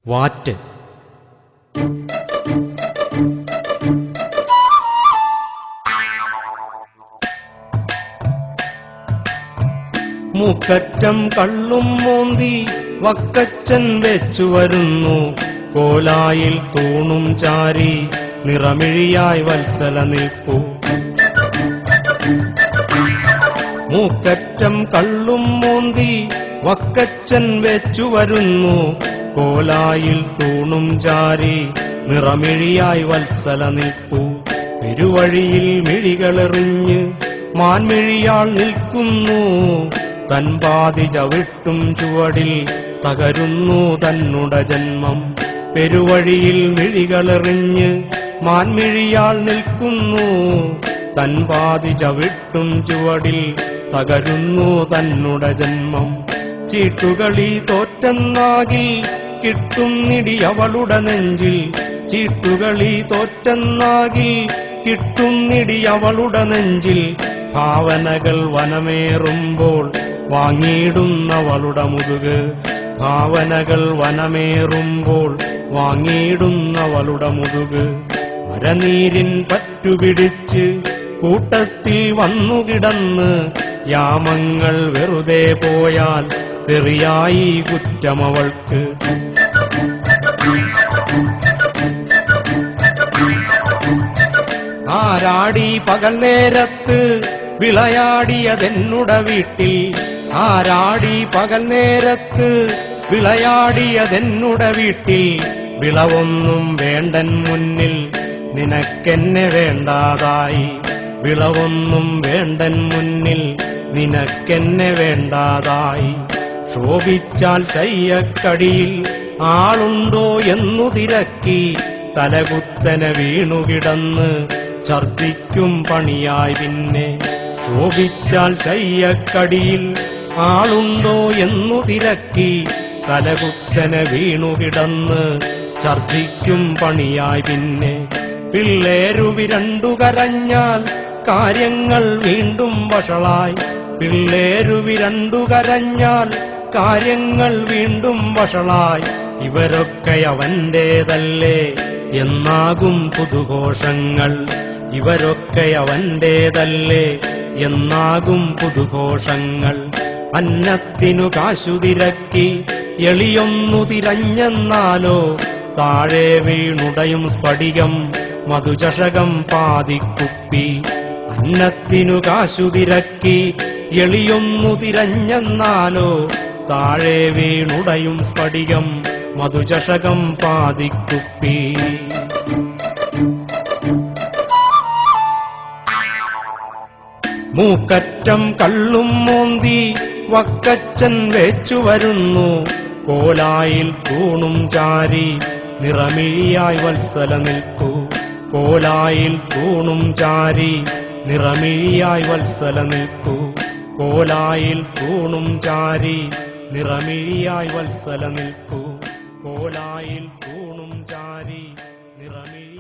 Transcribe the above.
വാറ്റ്. മൂക്കറ്റം കള്ളും മോന്തി വക്കച്ചൻ വെച്ചു വരുന്നു, കോലായിൽ തൂണും ചാരി നിറമിഴിയായി വത്സല നിൽപ്പൂ. മൂക്കറ്റം കള്ളും മോന്തി വക്കച്ചൻ വെച്ചു വരുന്നു, കോലായിൽ തൂണും ചാരി നിറമിഴിയായി വത്സല നിൽപ്പൂ. പെരുവഴിയിൽ മിഴികളെറിഞ്ഞ് മാൻമിഴിയാൾ നിൽക്കുന്നു, തൻപാതി ചവിട്ടും ചുവടിൽ തകരുന്നു തന്നുട ജന്മം. പെരുവഴിയിൽ മിഴികളെറിഞ്ഞ് മാൻമിഴിയാൾ നിൽക്കുന്നു, തൻപാതി ചവിട്ടും ചുവടിൽ തകരുന്നു തന്നുട ജന്മം. ചീട്ടുകളി തോറ്റെന്നാകിൽ കിട്ടുന്നിടി അവളുടെ നെഞ്ചിൽ, ചീട്ടുകളി തോറ്റെന്നാകിൽ കിട്ടുന്നിടി അവളുടെ നെഞ്ചിൽ. ഭാവനകൾ വനമേറുമ്പോൾ വാങ്ങിയിടുന്നവളുടെ മുതുക്, ഭാവനകൾ വനമേറുമ്പോൾ വാങ്ങിയിടുന്നവളുടെ മുതുക്. മരനീരിൻ പറ്റുപിടിച്ച് കൂട്ടത്തിൽ വന്നുകിടന്ന് യാമങ്ങൾ വെറുതെ പോയാൽ തെറിയായി കുറ്റമവൾക്ക്. ആരാടി പകൽ നേരത്ത് വിളയാടിയതെന്നുട വീട്ടിൽ, ആരാടി പകൽ നേരത്ത് വിളയാടിയതെന്നുട വീട്ടിൽ. വിളവൊന്നും വേണ്ടൻ മുന്നിൽ നിനക്കെന്നെ വേണ്ടാതായി, വിളവൊന്നും വേണ്ടൻ മുന്നിൽ നിനക്കെന്നെ വേണ്ടാതായി. ശോഭിച്ചാൽ ശയ്യക്കടിയിൽ ആളുണ്ടോ എന്നു തിരക്കി, തലകുത്തനെ വീണുകിടന്ന് ഛർദിക്കും പണിയായി പിന്നെ. ശോഭിച്ചാൽ ശയ്യക്കടിയിൽ ആളുണ്ടോ എന്നു തിരക്കി, തലകുത്തനെ വീണുകിടന്ന് ഛർദിക്കും പണിയായി പിന്നെ. പിള്ളേരുവിരണ്ടു കരഞ്ഞാൽ കാര്യങ്ങൾ വീണ്ടും വഷളായി, പിള്ളേരുവിരണ്ടു കരഞ്ഞാൽ കാര്യങ്ങൾ വീണ്ടും വഷളായി. ഇവരൊക്കെ അവന്റേതല്ലേ എന്നാകും പുതുഘോഷങ്ങൾ, ഇവരൊക്കെ അവന്റേതല്ലേ എന്നാകും പുതുഘോഷങ്ങൾ. അന്നത്തിനു കാശുതിരക്കി എളിയൊന്നു തിരഞ്ഞെന്നാലോ, താഴെ വീണുടയും സ്ഫടികം മധുചഷകം പാതിക്കുപ്പി. അന്നത്തിനു കാശുതിരക്കി എളിയൊന്നു തിരഞ്ഞെന്നാലോ, താഴെ വീണുടയും സ്ഫടികം മധുചഷകം പാതിക്കുപ്പി. മൂക്കറ്റം കള്ളും മോന്തി വക്കച്ചൻ വെച്ചു വരുന്നു, കോലായിൽ തൂണും ചാരി നിറമിഴിയായി വത്സല നിൽപ്പൂ. കോലായിൽ തൂണും ചാരി നിറമിഴിയായി വത്സല നിൽപ്പൂ. കോലായിൽ തൂണും ചാരി നിറമിഴിയായി വത്സല നിൽപ്പൂ. കോലായിൽ തൂണും ചാരി നിറമിഴി